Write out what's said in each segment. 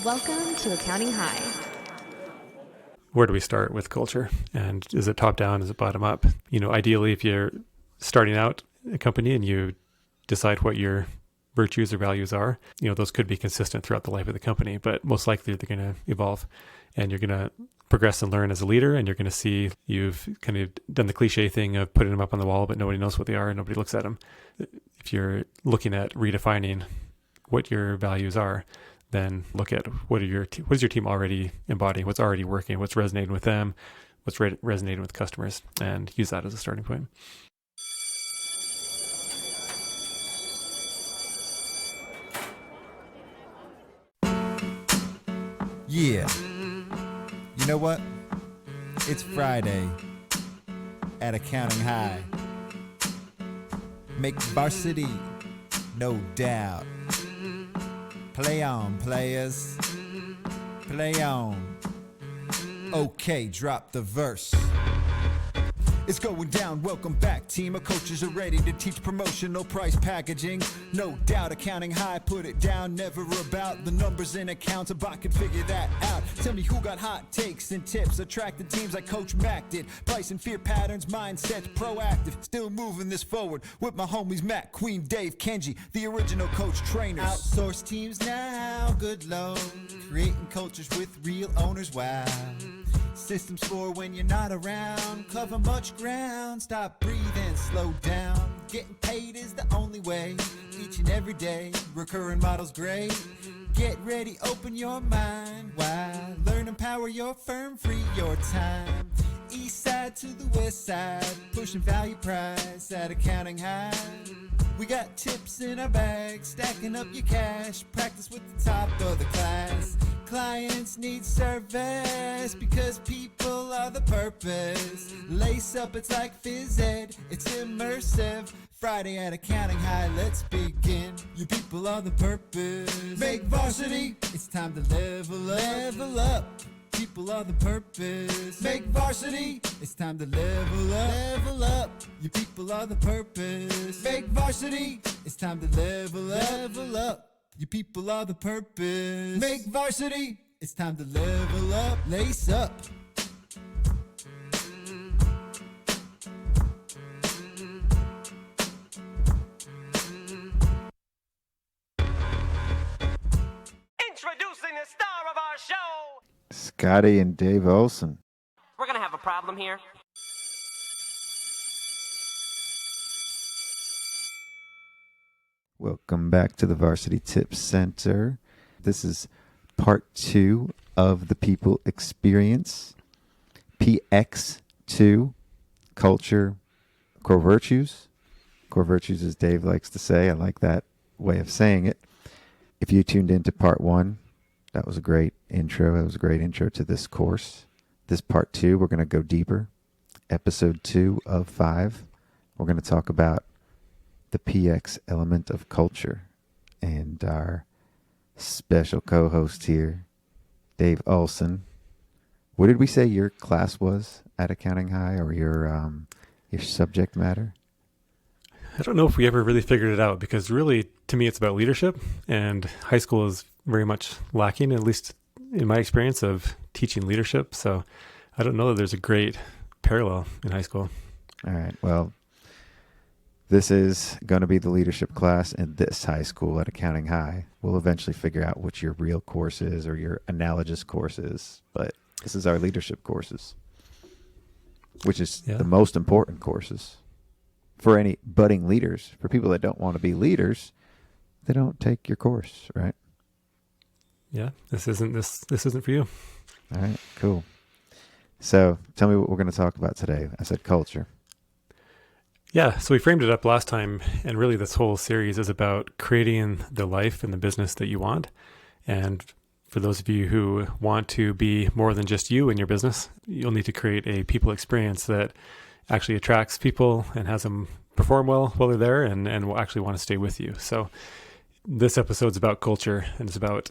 Welcome to Accounting High. Where do we start with culture? And is it top down? Is it bottom up? Ideally, if you're starting out a company and you decide what your virtues or values are, those could be consistent throughout the life of the company, but most likely they're going to evolve and you're going to progress and learn as a leader. And you're going to see you've kind of done the cliche thing of putting them up on the wall, but nobody knows what they are and nobody looks at them. If you're looking at redefining what your values are, then look at what is your team already embodying, what's already working, what's resonating with them, what's resonating with customers, and use that as a starting point. Yeah. You know what? It's Friday at Accounting High. Make varsity, no doubt. Play on, players. Play on. Okay, drop the verse. It's going down, welcome back. Team of coaches are ready to teach promotional price packaging. No doubt, Accounting High, put it down. Never about the numbers in accounts, a bot can figure that out. Tell me who got hot takes and tips. Attract the teams like Coach Mac did. Price and fear patterns, mindsets, proactive. Still moving this forward with my homies Matt, Queen, Dave, Kenji, the original coach trainers. Outsource teams now, good Lord. Creating cultures with real owners, wow. Systems for when you're not around. Cover much ground, stop breathing, slow down. Getting paid is the only way, each and every day. Recurring models great. Get ready, open your mind. Why? Learn and power your firm, free your time. East side to the west side, pushing value price at Accounting High. We got tips in our bag, stacking up your cash. Practice with the top of the class. Clients need service because people are the purpose. Lace up, it's like phys ed, it's immersive. Friday at Accounting High, let's begin. You people are the purpose. Make varsity, it's time to level up. Level up. People are the purpose. Make varsity, it's time to level up. Level up. You people are the purpose. Make varsity, it's time to level up. Level up. You people are the purpose. Make varsity, it's time to level up. Lace up. Introducing the star of our show, Scotty and Dave Olsen. We're gonna have a problem here. Welcome back to the Varsity Tips Center. This is part 2 of the People Experience. Pt.2, Culture, Core Virtues. Core Virtues, as Dave likes to say. I like that way of saying it. If you tuned into part 1, that was a great intro. That was a great intro to this course. This part 2, we're going to go deeper. Episode 2 of 5. We're going to talk about the PX element of culture. And our special co-host here, Dave Olsen. What did we say your class was at Accounting High, or your subject matter? I don't know if we ever really figured it out, because really, to me, it's about leadership, and high school is very much lacking, at least in my experience of teaching leadership. So I don't know that there's a great parallel in high school. All right. Well, this is going to be the leadership class in this high school at Accounting High. We'll eventually figure out what your real course is or your analogous course is, but this is our leadership courses, which is the most important courses for any budding leaders. For people that don't want to be leaders, they don't take your course, right? Yeah, this isn't for you. All right, cool. So tell me what we're going to talk about today. I said culture. Yeah, so we framed it up last time, and really this whole series is about creating the life and the business that you want. And for those of you who want to be more than just you in your business, you'll need to create a people experience that actually attracts people and has them perform well while they're there and will actually want to stay with you. So this episode's about culture, and it's about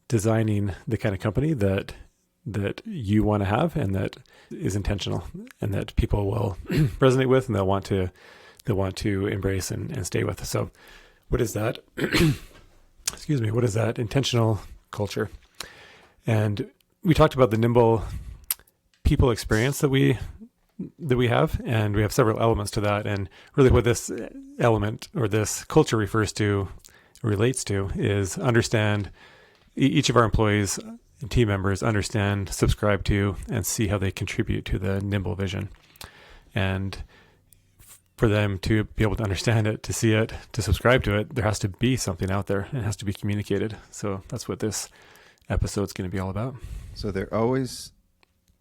designing the kind of company that you want to have and that is intentional and that people will resonate with and they'll want to embrace and stay with. So what is that? Excuse me. What does that intentional culture. And we talked about the Nimble people experience that we have, and we have several elements to that. And really what this element or this culture relates to is understand each of our employees and team members understand, subscribe to, and see how they contribute to the Nimble vision. And for them to be able to understand it, to see it, to subscribe to it, there has to be something out there. It has to be communicated. So that's what this episode's going to be all about. So there always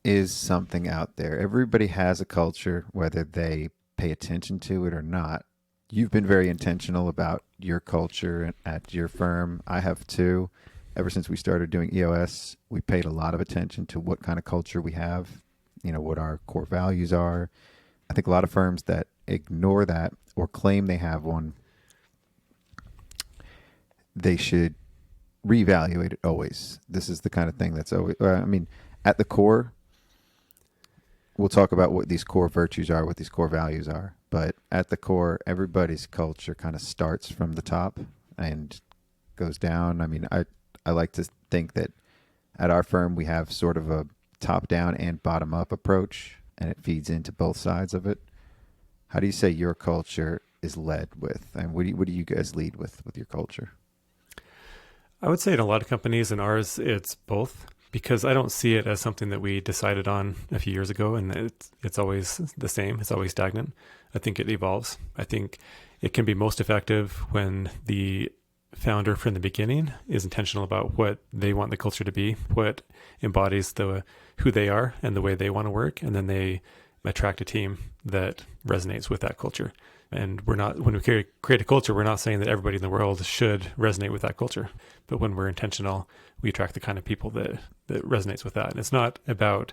is something out there. Everybody has a culture, whether they pay attention to it or not. You've been very intentional about your culture at your firm. I have too. Ever since we started doing EOS, we paid a lot of attention to what kind of culture we have, what our core values are. I think a lot of firms that ignore that or claim they have one, they should reevaluate it always. This is the kind of thing that's always, at the core, we'll talk about what these core virtues are, what these core values are. But at the core, everybody's culture kind of starts from the top and goes down. I like to think that at our firm, we have sort of a top-down and bottom-up approach, and it feeds into both sides of it. How do you say your culture is led with? And what do you guys lead with your culture? I would say in a lot of companies, and ours, it's both, because I don't see it as something that we decided on a few years ago, and it's always the same. It's always stagnant. I think it evolves. I think it can be most effective when the founder from the beginning is intentional about what they want the culture to be, what embodies who they are and the way they want to work, and then they attract a team that resonates with that culture. And when we create a culture, we're not saying that everybody in the world should resonate with that culture, but when we're intentional, we attract the kind of people that resonates with that. And it's not about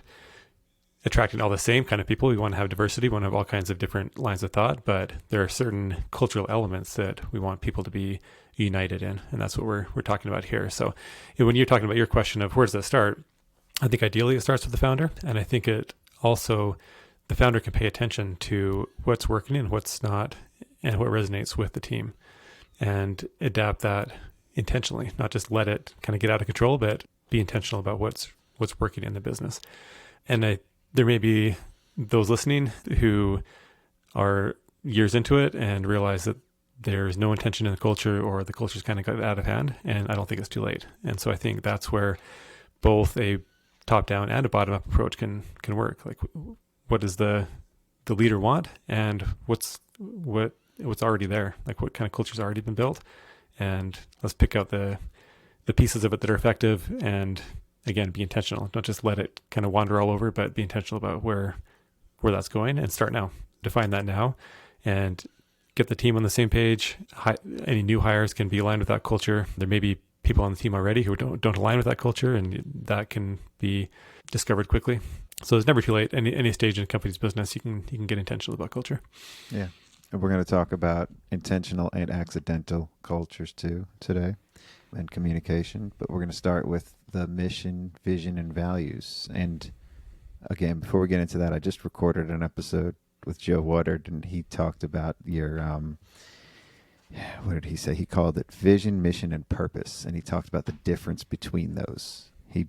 attracting all the same kind of people. We want to have diversity. We want to have all kinds of different lines of thought, but there are certain cultural elements that we want people to be united in. And that's what we're talking about here. So when you're talking about your question of where does that start, I think ideally it starts with the founder. And I think it also, the founder can pay attention to what's working and what's not, and what resonates with the team, and adapt that intentionally, not just let it kind of get out of control, but be intentional about what's working in the business. And there may be those listening who are years into it and realize that there's no intention in the culture, or the culture's kind of got out of hand, and I don't think it's too late. And so I think that's where both a top-down and a bottom-up approach can work. Like, what does the leader want, and what's already there? Like, what kind of culture's already been built, and let's pick out the pieces of it that are effective, and again, be intentional. Don't just let it kind of wander all over, but be intentional about where that's going, and start now. Define that now, and get the team on the same page. Any new hires can be aligned with that culture. There may be people on the team already who don't align with that culture, and that can be discovered quickly. So it's never too late. Any stage in a company's business, you can get intentional about culture. Yeah. And we're going to talk about intentional and accidental cultures too today, and communication. But we're going to start with the mission, vision, and values. And again, before we get into that, I just recorded an episode with Joe Woodard, and he talked about your, what did he say? He called it vision, mission, and purpose. And he talked about the difference between those. He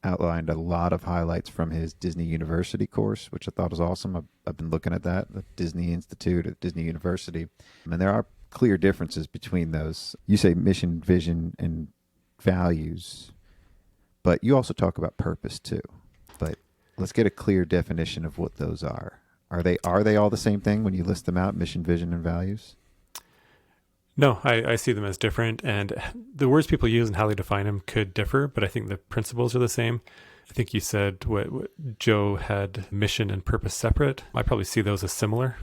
outlined a lot of highlights from his Disney University course, which I thought was awesome. I've been looking at that, the Disney Institute at Disney University. And there are clear differences between those. You say mission, vision, and values, but you also talk about purpose too. But let's get a clear definition of what those are. Are they all the same thing when you list them out, mission, vision, and values? No, I see them as different, and the words people use and how they define them could differ, but I think the principles are the same. I think you said what Joe had mission and purpose separate. I probably see those as similar,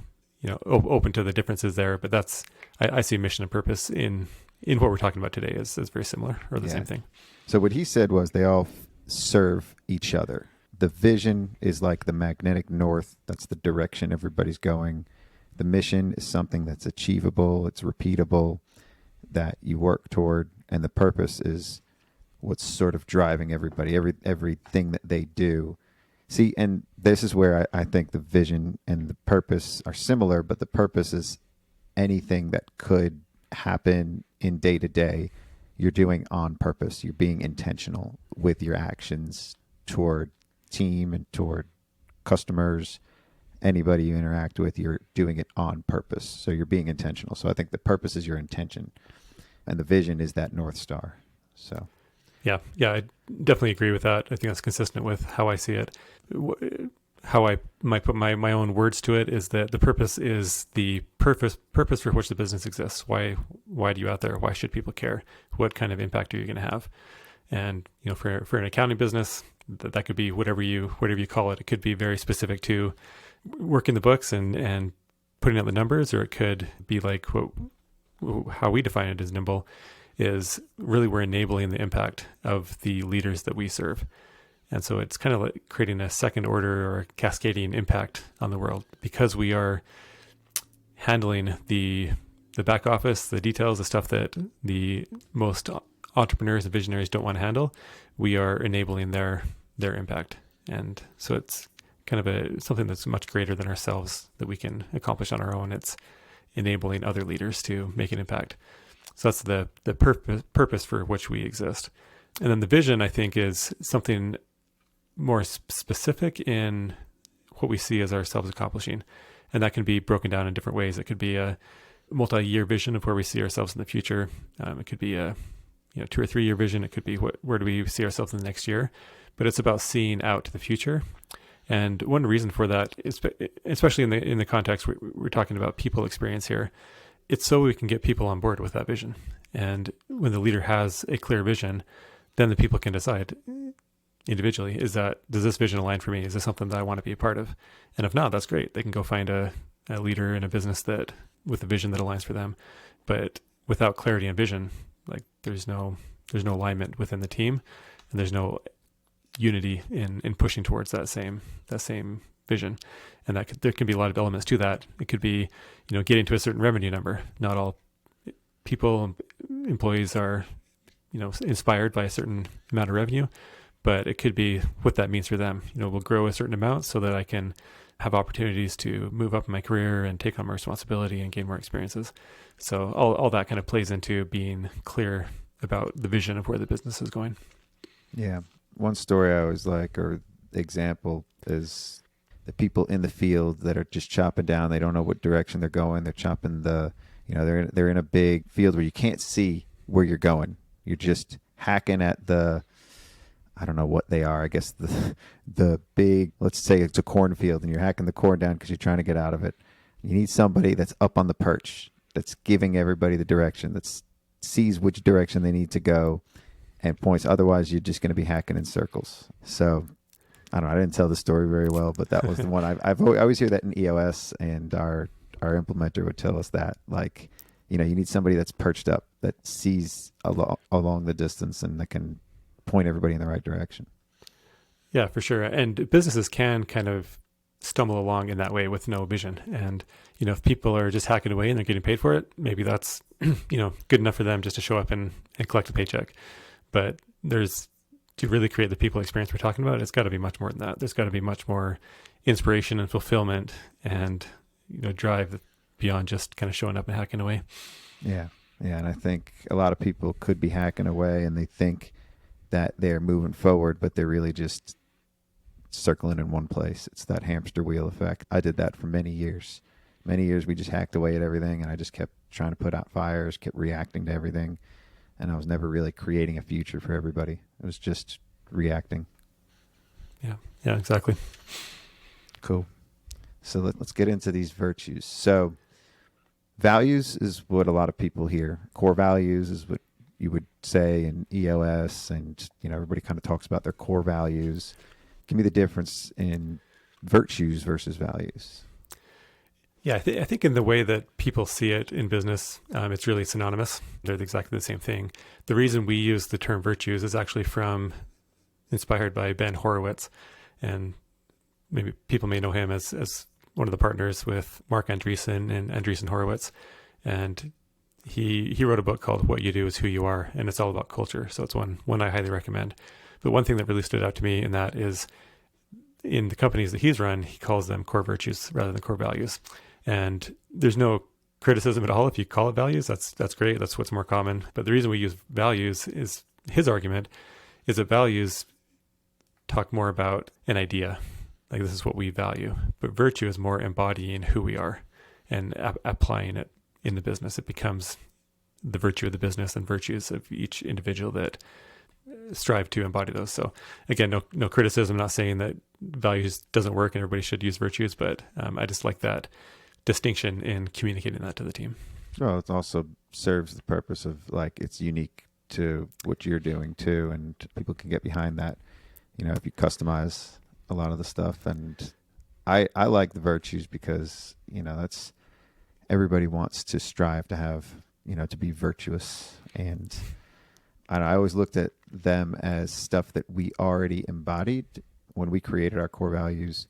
open to the differences there, but I see mission and purpose in what we're talking about today as very similar, or the same thing. So what he said was they all serve each other. The vision is like the magnetic north. That's the direction everybody's going. The mission is something that's achievable, it's repeatable, that you work toward. And the purpose is what's sort of driving everybody, everything that they do. See, and this is where I think the vision and the purpose are similar, but the purpose is anything that could happen in day to day. you're doing on purpose. You're being intentional with your actions toward team and toward customers, anybody you interact with. You're doing it on purpose. So you're being intentional. So I think the purpose is your intention, and the vision is that North Star. So Yeah, I definitely agree with that. I think that's consistent with how I see it. How I might put my own words to it is that the purpose is the purpose for which the business exists. Why do you out there? Why should people care? What kind of impact are you going to have? And for an accounting business, that could be whatever you call it. It could be very specific to working the books and putting out the numbers, or it could be like how we define it as Nimble is really we're enabling the impact of the leaders that we serve. And so it's kind of like creating a second order or cascading impact on the world because we are handling the back office, the details, the stuff that the most entrepreneurs and visionaries don't want to handle. We are enabling their impact. And so it's kind of something that's much greater than ourselves that we can accomplish on our own. It's enabling other leaders to make an impact. So that's the purpose for which we exist. And then the vision, I think, is something more specific in what we see as ourselves accomplishing. And that can be broken down in different ways. It could be a multi-year vision of where we see ourselves in the future. It could be a 2 or 3 year vision. It could be where do we see ourselves in the next year. But it's about seeing out to the future. And one reason for that, is, especially in the context we're talking about people experience here, it's so we can get people on board with that vision. And when the leader has a clear vision, then the people can decide individually, does this vision align for me? Is this something that I want to be a part of? And if not, that's great. They can go find a leader in a business with a vision that aligns for them. But without clarity and vision, like there's no alignment within the team, and there's no unity in pushing towards that same vision. And there can be a lot of elements to that. It could be, getting to a certain revenue number. Not all employees are, inspired by a certain amount of revenue, but it could be what that means for them. We'll grow a certain amount so that I can have opportunities to move up in my career and take on more responsibility and gain more experiences. So all that kind of plays into being clear about the vision of where the business is going. yeah, one story I always like, or example, is the people in the field that are just chopping down. They don't know what direction they're going. They're chopping they're in a big field where you can't see where you're going. You're just hacking at I don't know what they are. I guess the big, let's say it's a cornfield, and you're hacking the corn down because you're trying to get out of it. You need somebody that's up on the perch, that's giving everybody the direction, that sees which direction they need to go and points. Otherwise, you're just going to be hacking in circles. So I don't know. I didn't tell the story very well, but that was the one I always hear that in EOS, and our implementer would tell us that, like, you need somebody that's perched up, that sees along the distance, and that can point everybody in the right direction. Yeah, for sure. And businesses can kind of stumble along in that way with no vision. And, if people are just hacking away and they're getting paid for it, maybe that's, good enough for them just to show up and collect a paycheck. But to really create the people experience we're talking about, it's got to be much more than that. There's got to be much more inspiration and fulfillment and, drive beyond just kind of showing up and hacking away. Yeah. Yeah. And I think a lot of people could be hacking away and they think that they're moving forward, but they're really just circling in one place. It's that hamster wheel effect. I did that for many years. Many years we just hacked away at everything, and I just kept trying to put out fires, kept reacting to everything, and I was never really creating a future for everybody. It was just reacting. Yeah, exactly. Cool. So let's get into these virtues. So values is what a lot of people hear. Core values is what you would say in EOS, and everybody kind of talks about their core values. Give me the difference in virtues versus values. Yeah, I think in the way that people see it in business, it's really synonymous. They're exactly the same thing. The reason we use the term virtues is actually inspired by Ben Horowitz, and maybe people may know him as one of the partners with Mark Andreessen and Andreessen Horowitz. And he wrote a book called What You Do Is Who You Are, and it's all about culture. So it's one I highly recommend. But one thing that really stood out to me in that is in the companies that he's run, he calls them core virtues rather than core values. And there's no criticism at all if you call it values. That's great. That's what's more common. But the reason we use values is his argument is that values talk more about an idea, like this is what we value. But virtue is more embodying who we are and applying it in the business. It becomes the virtue of the business and virtues of each individual that strive to embody those. So again, no criticism, not saying that values doesn't work and everybody should use virtues, but I just like that distinction in communicating that to the team. Well, it also serves the purpose of like it's unique to what you're doing too, and people can get behind that. You know, if you customize a lot of the stuff, and I like the virtues because, you know, that's everybody wants to strive to have, you know, to be virtuous. And I always looked at them as stuff that we already embodied. When we created our core values,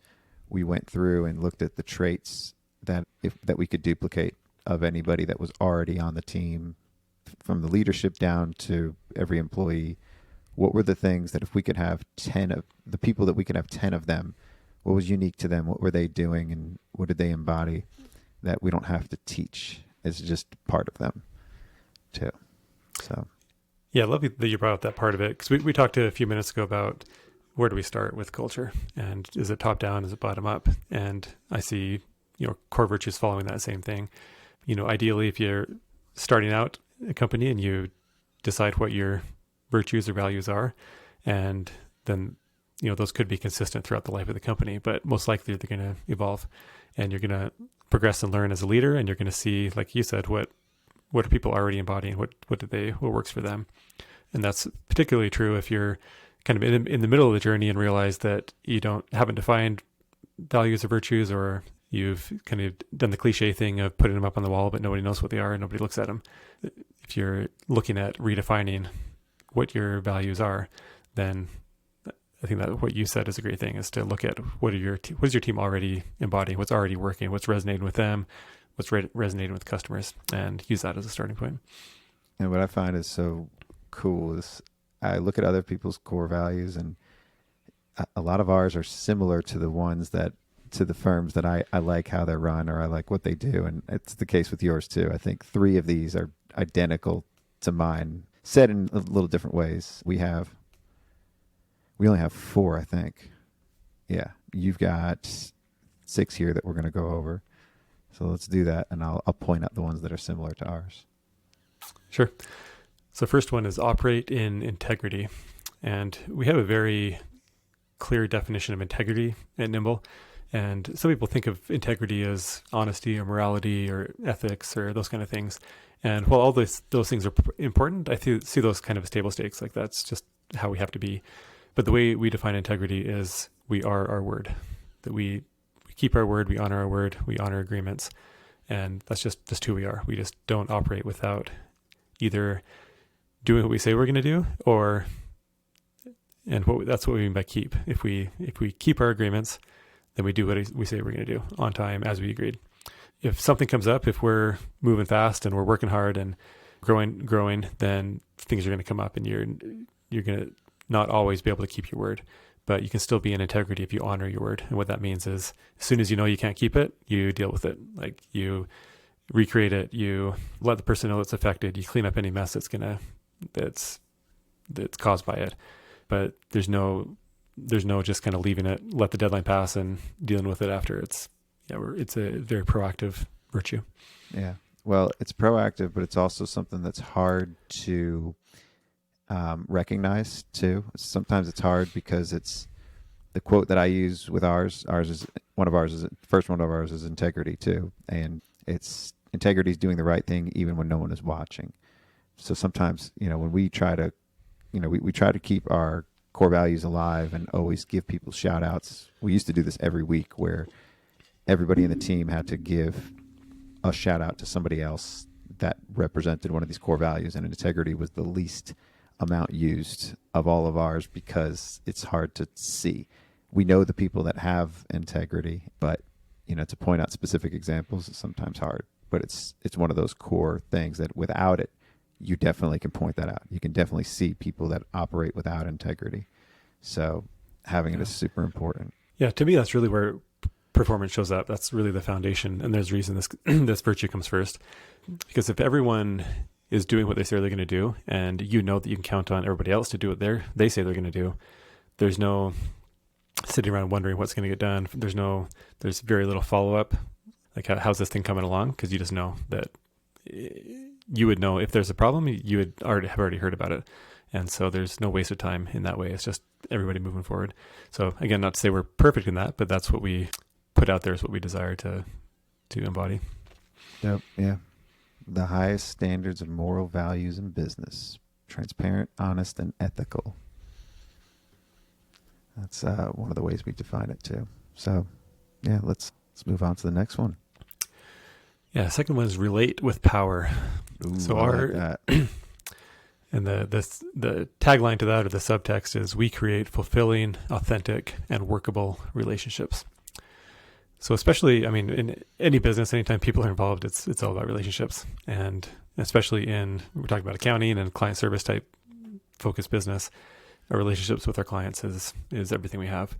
we went through and looked at the traits that we could duplicate of anybody that was already on the team, from the leadership down to every employee. What were the things that if we could have 10 of the people that we could have 10 of them, what was unique to them? What were they doing and what did they embody that we don't have to teach? It's just part of them too. So. Yeah, I love that you brought up that part of it, because we talked a few minutes ago about where do we start with culture, and is it top down, is it bottom up? And I see, you know, core virtues following that same thing. You know, ideally, if you're starting out a company and you decide what your virtues or values are, and then, you know, those could be consistent throughout the life of the company, but most likely they're going to evolve, and you're going to progress and learn as a leader, and you're going to see, like you said, what are people already embodying, what works for them. And that's particularly true if you're kind of in the middle of the journey and realize that you haven't defined values or virtues, or you've kind of done the cliche thing of putting them up on the wall, but nobody knows what they are and nobody looks at them. If you're looking at redefining what your values are, then I think that what you said is a great thing, is to look at what is your team already embodying, what's already working, what's resonating with them, what's resonating with customers, and use that as a starting point. And what I find is so cool is I look at other people's core values, and a lot of ours are similar to the ones to the firms that I like how they're run, or I like what they do. And it's the case with yours too. I think 3 of these are identical to mine, said in a little different ways. We only have 4, I think. Yeah. You've got 6 here that we're going to go over. So let's do that. And I'll point out the ones that are similar to ours. Sure. So first one is operate in integrity. And we have a very clear definition of integrity at Nimble. And some people think of integrity as honesty or morality or ethics or those kind of things. And while all those things are important, I see those kind of as table stakes. Like that's just how we have to be. But the way we define integrity is we are our word, that we keep our word, we honor our word, we honor agreements. And that's just who we are. We just don't operate without either doing what we say we're going to do, that's what we mean by keep. If we keep our agreements, then we do what we say we're going to do on time as we agreed. If something comes up, if we're moving fast and we're working hard and growing, then things are going to come up, and you're going to not always be able to keep your word, but you can still be in integrity if you honor your word. And what that means is, as soon as you know you can't keep it, you deal with it. Like you recreate it, you let the person know it's affected, you clean up any mess that's caused by it. But there's no just kind of leaving it, let the deadline pass and dealing with it after. It's a very proactive virtue. Yeah. Well, it's proactive, but it's also something that's hard to recognize too. Sometimes it's hard because it's the quote that I use with ours. First one of ours is integrity too. And it's integrity is doing the right thing even when no one is watching. So sometimes, when we try to, we try to keep our core values alive and always give people shout outs. We used to do this every week where everybody in the team had to give a shout out to somebody else that represented one of these core values, and integrity was the least amount used of all of ours because it's hard to see. We know the people that have integrity, but to point out specific examples is sometimes hard. But it's one of those core things that without it, you definitely can point that out. You can definitely see people that operate without integrity. So having it is super important. Yeah, to me, that's really where performance shows up. That's really the foundation. And there's a reason this, this virtue comes first. Because if everyone is doing what they say they're going to do, and you know that you can count on everybody else to do what they say they're going to do, there's no sitting around wondering what's going to get done. There's very little follow-up. Like, how's this thing coming along? Because you just know that you would know if there's a problem, you would have already heard about it. And so there's no waste of time in that way. It's just everybody moving forward. So again, not to say we're perfect in that, but that's what we put out there is what we desire to embody. Yep. Yeah. The highest standards of moral values in business: transparent, honest, and ethical. That's one of the ways we define it too. So, yeah, let's move on to the next one. Yeah, second one is relate with power. Ooh, so I like that. And the tagline to that, or the subtext, is we create fulfilling, authentic, and workable relationships. So especially, I mean, in any business, anytime people are involved, it's all about relationships. And especially we're talking about accounting and client service type focused business, our relationships with our clients is everything we have.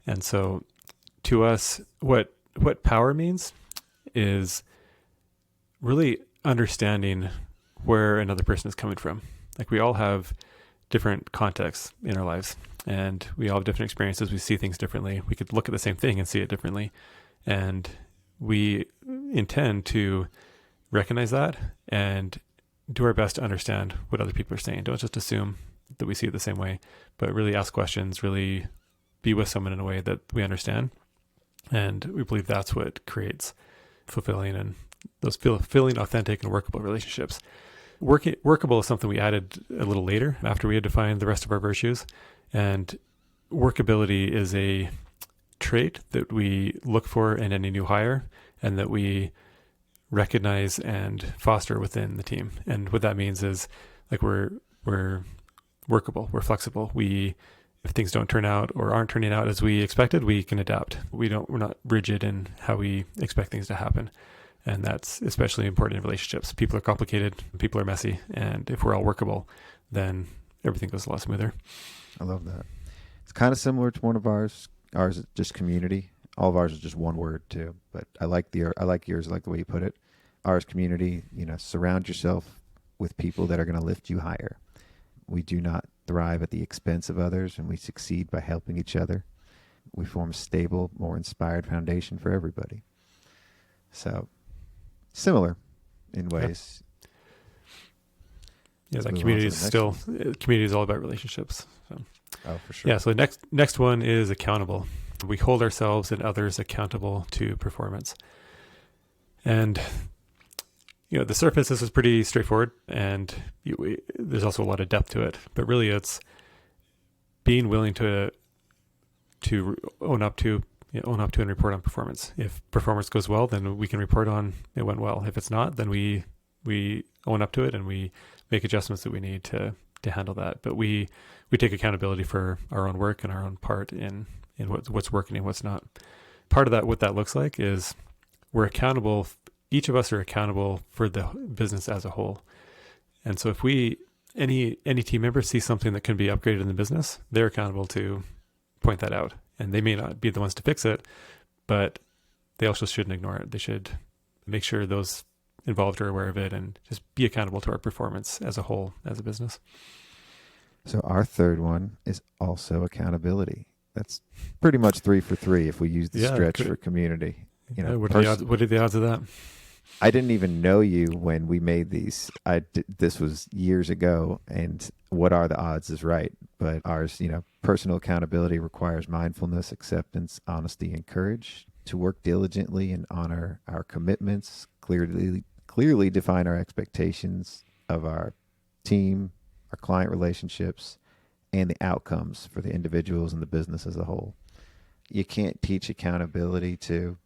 And so to us, what power means is really understanding where another person is coming from. Like, we all have different contexts in our lives, and we all have different experiences. We see things differently. We could look at the same thing and see it differently. And we intend to recognize that and do our best to understand what other people are saying. Don't just assume that we see it the same way, but really ask questions, really be with someone in a way that we understand. And we believe that's what creates fulfilling authentic and workable relationships. Workable is something we added a little later after we had defined the rest of our virtues. And workability is a trait that we look for in any new hire and that we recognize and foster within the team. And what that means is, like, we're workable, we're flexible. If things don't turn out or aren't turning out as we expected, we can adapt. We're not rigid in how we expect things to happen. And that's especially important in relationships. People are complicated, people are messy, and if we're all workable, then everything goes a lot smoother. I love that. It's kind of similar to one of ours. Ours is just community. All of ours is just one word too, but I like yours. I like the way you put it. Ours, community. Surround yourself with people that are going to lift you higher. We do not thrive at the expense of others, and we succeed by helping each other. We form a stable, more inspired foundation for everybody. So, similar in ways. Yeah, that community is all about relationships. So. Oh, for sure. Yeah, so next one is accountable. We hold ourselves and others accountable to performance. And the surface, this is pretty straightforward, and there's also a lot of depth to it. But really, it's being willing to own up to and report on performance. If performance goes well, then we can report on it went well. If it's not, then we own up to it and we make adjustments that we need to handle that. But we take accountability for our own work and our own part in what's working and what's not. Part of that, what that looks like, is we're accountable. Each of us are accountable for the business as a whole. And so if any team member sees something that can be upgraded in the business, they're accountable to point that out. And they may not be the ones to fix it, but they also shouldn't ignore it. They should make sure those involved are aware of it and just be accountable to our performance as a whole, as a business. So our third one is also accountability. That's pretty much 3 for 3 if we use the stretch for community. What are the odds of that? I didn't even know you when we made these. This was years ago, and what are the odds is right. But ours, personal accountability requires mindfulness, acceptance, honesty, and courage to work diligently and honor our commitments, clearly define our expectations of our team, our client relationships, and the outcomes for the individuals and the business as a whole. You can't teach accountability to.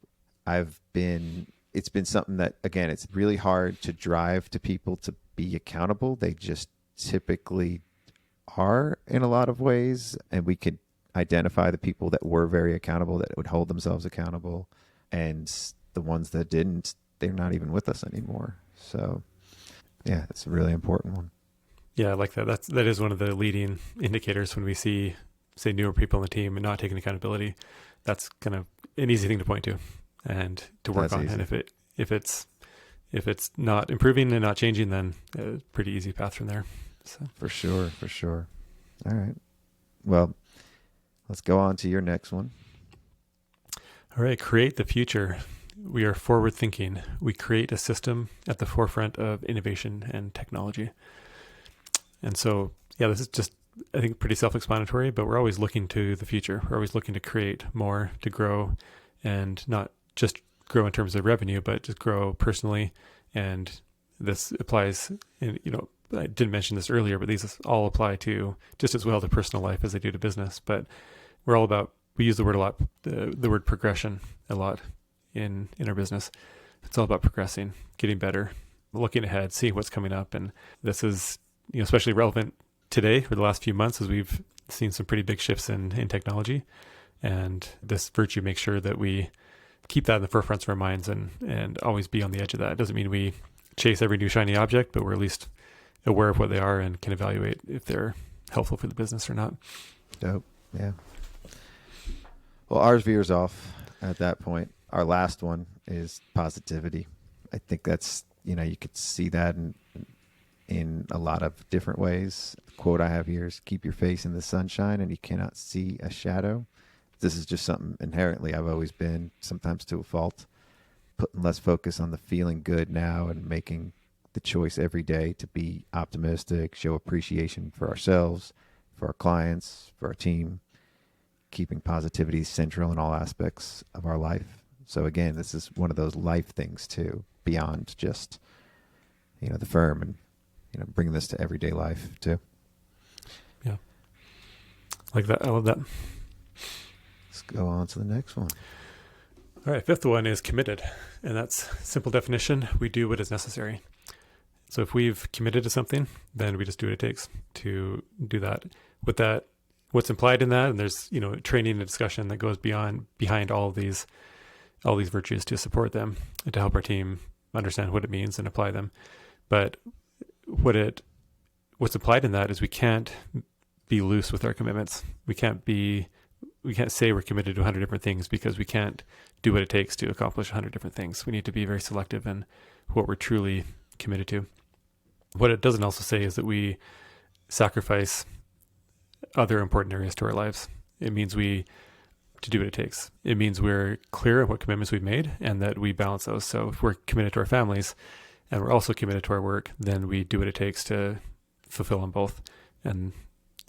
It's been something that, again, it's really hard to drive to people to be accountable. They just typically are in a lot of ways, and we could identify the people that were very accountable, that would hold themselves accountable, and the ones that didn't, they're not even with us anymore. So, yeah, it's a really important one. Yeah, I like that. That is one of the leading indicators when we see, say, newer people on the team and not taking accountability. That's kind of an easy thing to point to and to work That's on. easy. And if it's not improving and not changing, then a pretty easy path from there. So For sure. All right. Well, let's go on to your next one. all right, create the future. We are forward thinking. We create a system at the forefront of innovation and technology. And so, yeah, this is just, I think, pretty self-explanatory, but we're always looking to the future. We're always looking to create more, to grow, and not just grow in terms of revenue, but just grow personally. And this applies, in, I didn't mention this earlier, but these all apply to just as well to personal life as they do to business. But we're all about, we use the word a lot, the word progression a lot in our business. It's all about progressing, getting better, looking ahead, seeing what's coming up. And this is, especially relevant today for the last few months as we've seen some pretty big shifts in technology. And this virtue makes sure that we keep that in the forefront of our minds and always be on the edge of that. It doesn't mean we chase every new shiny object, but we're at least aware of what they are and can evaluate if they're helpful for the business or not. Dope. Yeah. Well, ours veers off at that point. Our last one is positivity. I think that's, you could see that in a lot of different ways. The quote I have here is, keep your face in the sunshine and you cannot see a shadow. This is just something inherently I've always been, sometimes to a fault, putting less focus on the feeling good now and making the choice every day to be optimistic, show appreciation for ourselves, for our clients, for our team, keeping positivity central in all aspects of our life. So again, this is one of those life things too, beyond just, the firm, and, bringing this to everyday life too. Yeah. Like that. I love that. Let's go on to the next one. All right. Fifth one is committed. And that's simple definition. We do what is necessary. So if we've committed to something, then we just do what it takes to do that. With that, what's implied in that, and there's, training and discussion that goes behind all these virtues to support them and to help our team understand what it means and apply them. But what's implied in that is we can't be loose with our commitments. We can't say we're committed to 100 different things, because we can't do what it takes to accomplish 100 different things. We need to be very selective in what we're truly committed to. What it doesn't also say is that we sacrifice other important areas to our lives. It means to do what it takes. It means we're clear of what commitments we've made and that we balance those. So if we're committed to our families and we're also committed to our work, then we do what it takes to fulfill them both. And,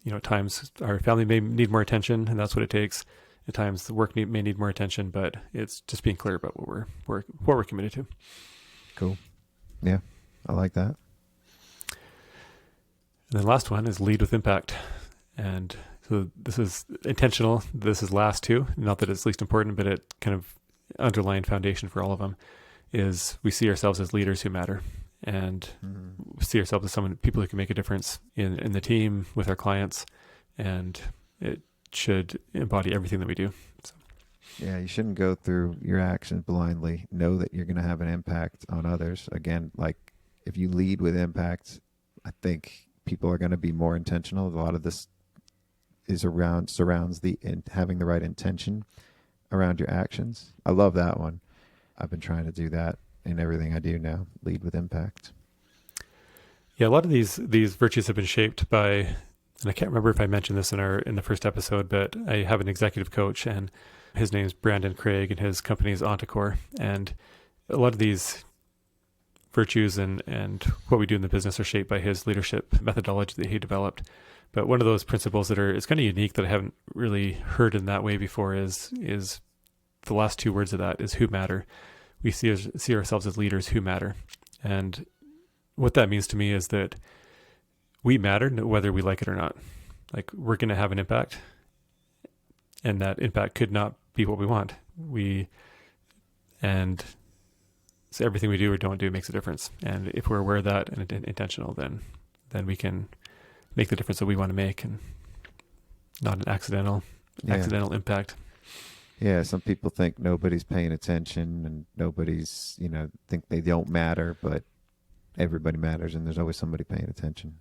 at times our family may need more attention, and that's what it takes. At times the work may need more attention, but it's just being clear about what we're committed to. Cool. Yeah, I like that. And then last one is lead with impact. And so this is intentional. This is last two. Not that it's least important, but it kind of underlying foundation for all of them is we see ourselves as leaders who matter, and we see ourselves as people who can make a difference in the team, with our clients, and it should embody everything that we do. So. Yeah, you shouldn't go through your actions blindly. Know that you're going to have an impact on others. Again, like if you lead with impact, I think people are going to be more intentional. A lot of this surrounds having the right intention around your actions. I love that one. I've been trying to do that in everything I do now. Lead with impact. Yeah, a lot of these virtues have been shaped by, and I can't remember if I mentioned this in the first episode, but I have an executive coach, and his name's Brandon Craig, and his company is Ontocore. And a lot of these virtues and what we do in the business are shaped by his leadership methodology that he developed. But one of those principles it's kind of unique that I haven't really heard in that way before is the last two words of that is who matter. We see ourselves as leaders who matter. And what that means to me is that we matter whether we like it or not. Like, we're going to have an impact, and that impact could not be what we want. So everything we do or don't do makes a difference. And if we're aware of that and intentional, then we can make the difference that we want to make, and not an accidental impact. Yeah, some people think nobody's paying attention and nobody's, think they don't matter, but everybody matters, and there's always somebody paying attention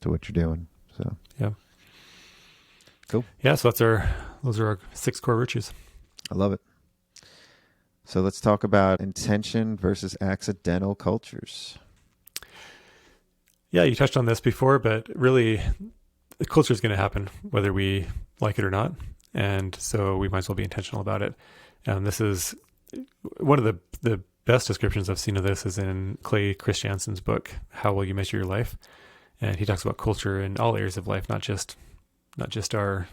to what you're doing. So yeah, cool. Yeah, so those are our 6 core virtues. I love it. So let's talk about intention versus accidental cultures. Yeah, you touched on this before, but really the culture is going to happen whether we like it or not. And so we might as well be intentional about it. And this is one of the best descriptions I've seen of this is in Chris Janssen's book, How Will You Measure Your Life? And he talks about culture in all areas of life, not just our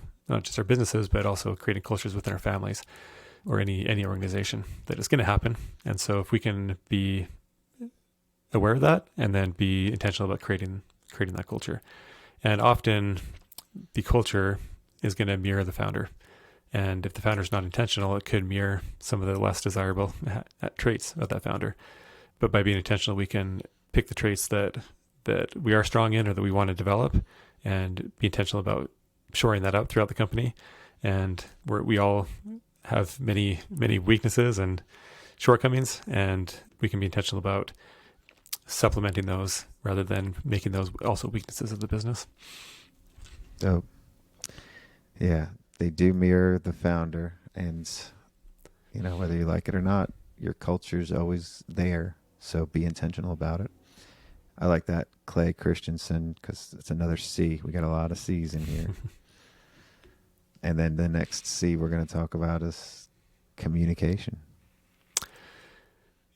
businesses, but also creating cultures within our families or any organization. That is going to happen. And so if we can be aware of that and then be intentional about creating that culture. And often the culture is going to mirror the founder. And if the founder is not intentional, it could mirror some of the less desirable traits of that founder. But by being intentional, we can pick the traits that we are strong in or that we want to develop and be intentional about shoring that up throughout the company. And we all have many, many weaknesses and shortcomings, and we can be intentional about supplementing those rather than making those also weaknesses of the business. So, yeah, they do mirror the founder, and whether you like it or not, your culture's always there. So be intentional about it. I like that Clay Christensen because it's another C. We got a lot of C's in here. And then the next C we're going to talk about is communication.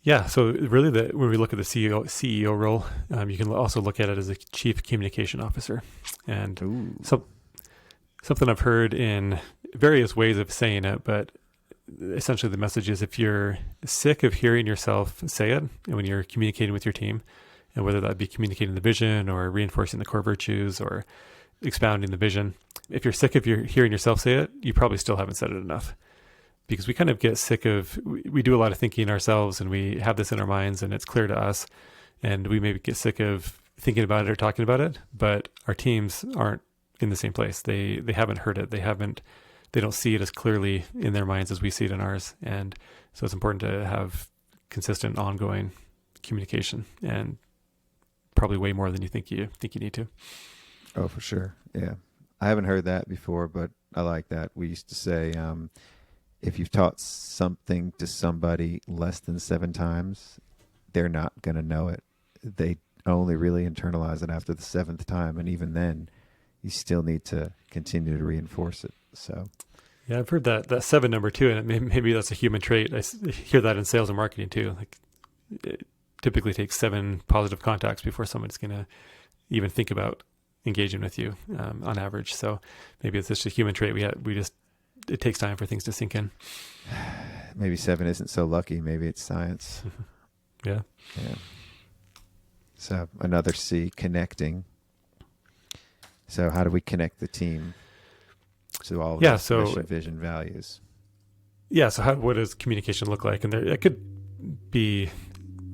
Yeah, so really when we look at the CEO role, you can also look at it as a chief communication officer. And something I've heard in various ways of saying it, but essentially the message is if you're sick of hearing yourself say it, and when you're communicating with your team, and whether that be communicating the vision or reinforcing the core virtues or expounding the vision, if you're sick of hearing yourself say it, you probably still haven't said it enough. Because we kind of get sick of, we do a lot of thinking ourselves and we have this in our minds and it's clear to us, and we maybe get sick of thinking about it or talking about it, but our teams aren't in the same place. They haven't heard it. They don't see it as clearly in their minds as we see it in ours. And so it's important to have consistent, ongoing communication, and probably way more than you think you need to. Oh, for sure. Yeah. I haven't heard that before, but I like that. We used to say, if you've taught something to somebody less than 7 times, they're not going to know it. They only really internalize it after the 7th time. And even then, you still need to continue to reinforce it. So, yeah, I've heard that 7 number too, and maybe that's a human trait. I hear that in sales and marketing too. Like, it typically takes 7 positive contacts before someone's going to even think about engaging with you on average. So maybe it's just a human trait. It takes time for things to sink in. Maybe 7 isn't so lucky. Maybe it's science. Yeah. So another C, connecting. So how do we connect the team to all of those mission, vision, values? Yeah. So what does communication look like? And it could be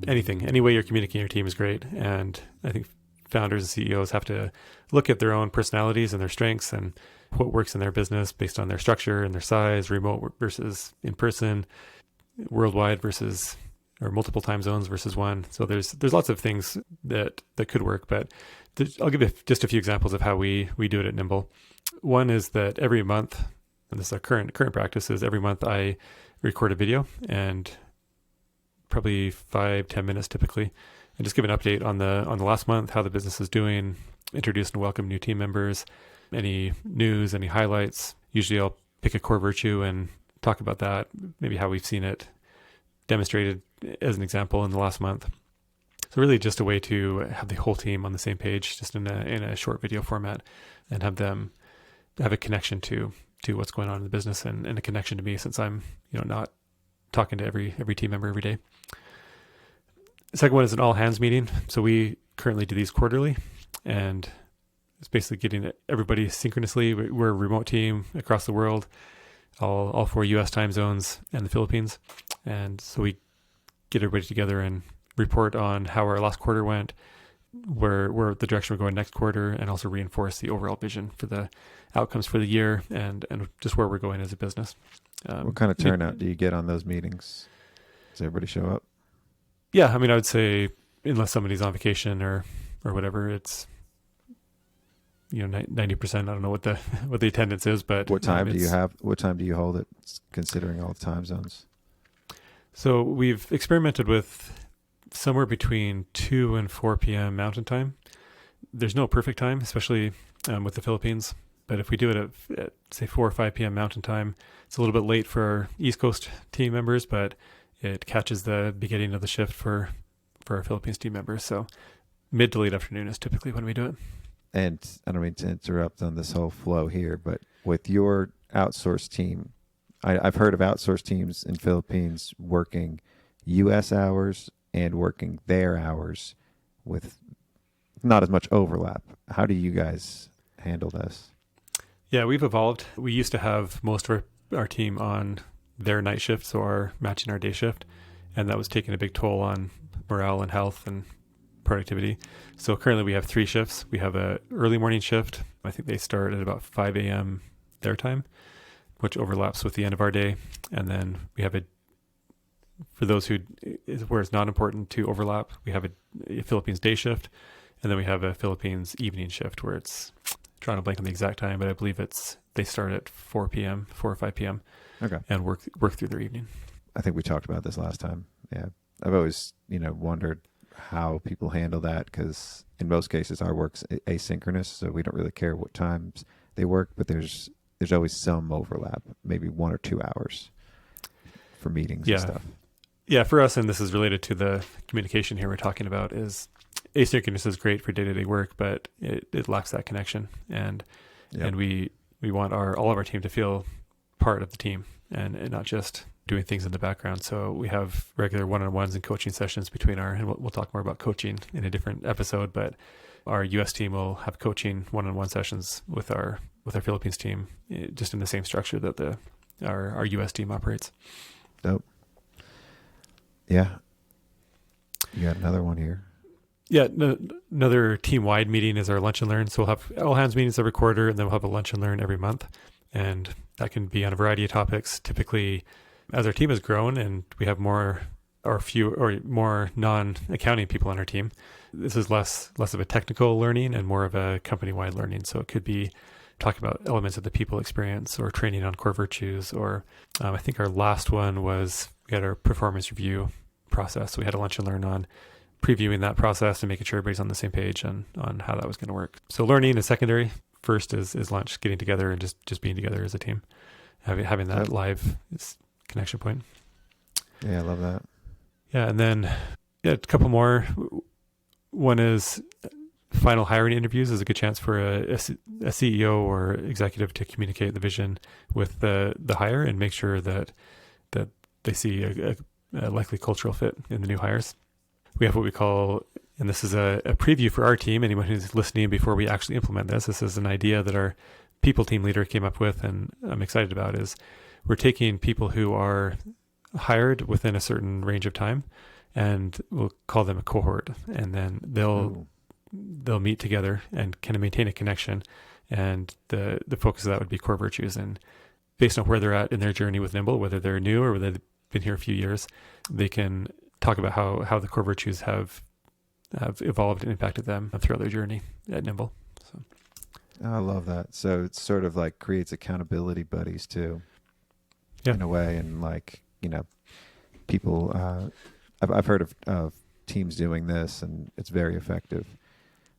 anything. Any way you're communicating your team is great. And I think founders and CEOs have to look at their own personalities and their strengths and what works in their business based on their structure and their size, remote versus in person, worldwide versus or multiple time zones versus one. So there's lots of things that could work, but I'll give you just a few examples of how we do it at Nimble. One is that every month, and this is our current practice, is every month I record a video, and probably 5-10 minutes typically, and just give an update on the last month, how the business is doing, introduce and welcome new team members, any news, any highlights. Usually I'll pick a core virtue and talk about that, maybe how we've seen it demonstrated as an example in the last month. So really just a way to have the whole team on the same page, just in a short video format, and have them have a connection to what's going on in the business and a connection to me, since I'm not talking to every team member every day. The second one is an all hands meeting. So we currently do these quarterly, and it's basically getting everybody synchronously. We're a remote team across the world, all 4 U.S. time zones and the Philippines. And so we get everybody together and report on how our last quarter went, where the direction we're going next quarter, and also reinforce the overall vision for the outcomes for the year and just where we're going as a business. What kind of turnout do you get on those meetings? Does everybody show up? Yeah, I mean, I would say unless somebody's on vacation or whatever, it's 90%. I don't know what the attendance is, but what time do you have? What time do you hold it, considering all the time zones? So we've experimented with somewhere between 2 and 4 p.m. Mountain Time. There's no perfect time, especially with the Philippines. But if we do it at, say, 4 or 5 p.m. Mountain Time, it's a little bit late for our East Coast team members, but it catches the beginning of the shift for our Philippines team members. So mid to late afternoon is typically when we do it. And I don't mean to interrupt on this whole flow here, but with your outsourced team, I've heard of outsourced teams in Philippines working U.S. hours and working their hours with not as much overlap. How do you guys handle this? Yeah, we've evolved. We used to have most of our team on their night shift, so matching our day shift, and that was taking a big toll on morale and health and productivity. So currently we have 3 shifts. We have a early morning shift. I think they start at about 5 a.m. their time, which overlaps with the end of our day. And then we have for those where it's not important to overlap, we have a Philippines day shift. And then we have a Philippines evening shift where it's trying to blank on the exact time, but I believe they start at 4 p.m., 4 or 5 p.m. Okay. And work through their evening. I think we talked about this last time. Yeah. I've always, wondered how people handle that, because in most cases our work's asynchronous, so we don't really care what times they work, but there's always some overlap, maybe 1 or 2 hours for meetings and stuff. Yeah, for us, and this is related to the communication here we're talking about, is asynchronous is great for day-to-day work, but it lacks that connection. And we want all of our team to feel part of the team and not just doing things in the background. So we have regular one-on-ones and coaching sessions between and we'll talk more about coaching in a different episode, but our US team will have coaching one-on-one sessions with our Philippines team, just in the same structure that our US team operates. Dope. Yeah. You got another one here. Yeah, another team-wide meeting is our lunch and learn. So we'll have all hands meetings every quarter, and then we'll have a lunch and learn every month. And that can be on a variety of topics. Typically, as our team has grown and we have more non-accounting people on our team, this is less of a technical learning and more of a company-wide learning. So it could be talking about elements of the people experience or training on core virtues. Or I think our last one was we had our performance review process. So we had a lunch and learn on previewing that process and making sure everybody's on the same page on how that was going to work. So learning is secondary. First is lunch, getting together and just being together as a team, having that live connection point. Yeah, I love that. Yeah, and then a couple more. One is final hiring interviews is a good chance for a CEO or executive to communicate the vision with the hire and make sure that they see a likely cultural fit in the new hires. We have what we call, and this is a preview for our team, anyone who's listening before we actually implement this. This is an idea that our people team leader came up with and I'm excited about, is we're taking people who are hired within a certain range of time and we'll call them a cohort. And then they'll meet together and kind of maintain a connection. And the focus of that would be core virtues. And based on where they're at in their journey with Nimble, whether they're new or whether they've been here a few years, they can talk about how the core virtues have evolved and impacted them throughout their journey at Nimble. So I love that. So it's sort of like creates accountability buddies too, in a way. And people, I've heard of teams doing this, and it's very effective,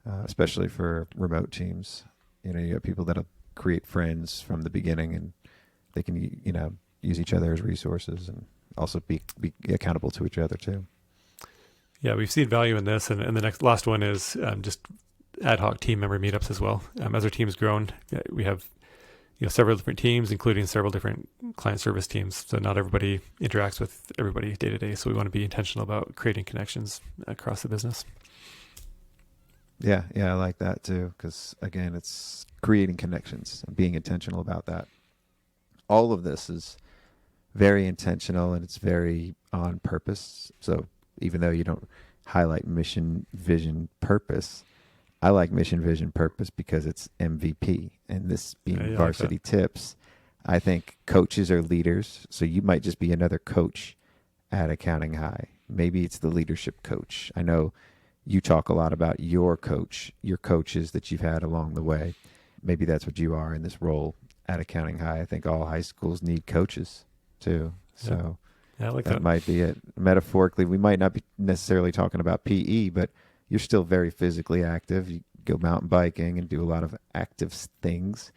especially for remote teams. You have people that'll create friends from the beginning, and they can, use each other as resources and also be accountable to each other too. Yeah, we've seen value in this. And the last one is just ad hoc team member meetups as well. As our team's grown, we have several different teams, including several different client service teams. So not everybody interacts with everybody day to day. So we want to be intentional about creating connections across the business. Yeah, I like that too, because again, it's creating connections and being intentional about that. All of this is very intentional and it's very on purpose. So even though you don't highlight mission, vision, purpose, I like mission, vision, purpose because it's MVP. And this being Varsity Tips, I think coaches are leaders. So you might just be another coach at Accounting High. Maybe it's the leadership coach. I know you talk a lot about your coaches that you've had along the way. Maybe that's what you are in this role at Accounting High. I think all high schools need coaches too. So Yeah, I like That that. might be it. Metaphorically, we might not be necessarily talking about PE, but you're still very physically active. You go mountain biking and do a lot of active things,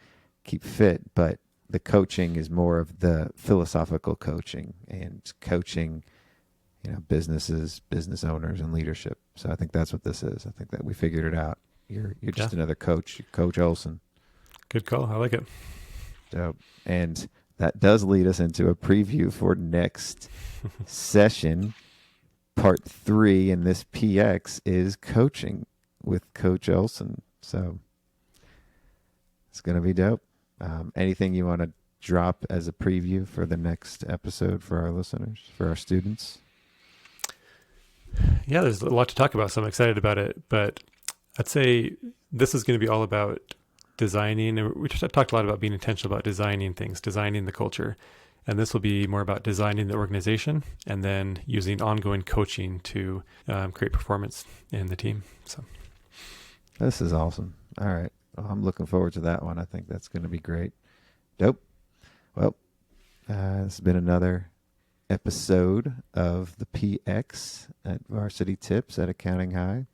keep fit, but the coaching is more of the philosophical coaching and coaching, businesses, business owners, and leadership. So I think that's what this is. I think that we figured it out. You're just another coach, Coach Olsen. Good call. I like it. So, and that does lead us into a preview for next session. Part 3 in this PX is coaching with Coach Olsen. So it's going to be dope. Anything you want to drop as a preview for the next episode for our listeners, for our students? Yeah, there's a lot to talk about, so I'm excited about it. But I'd say this is going to be all about designing. And we just talked a lot about being intentional about designing things, designing the culture. And this will be more about designing the organization and then using ongoing coaching to create performance in the team. So this is awesome. All right. Well, I'm looking forward to that one. I think that's going to be great. Dope. Well, this has been another episode of the PX at Varsity Tips at Accounting High.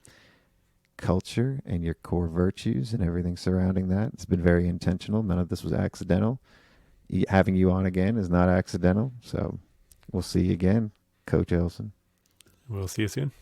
Culture and your core virtues and everything surrounding that. It's been very intentional. None of this was accidental. Having you on again is not accidental. So we'll see you again, Coach Olsen. we'll see you soon.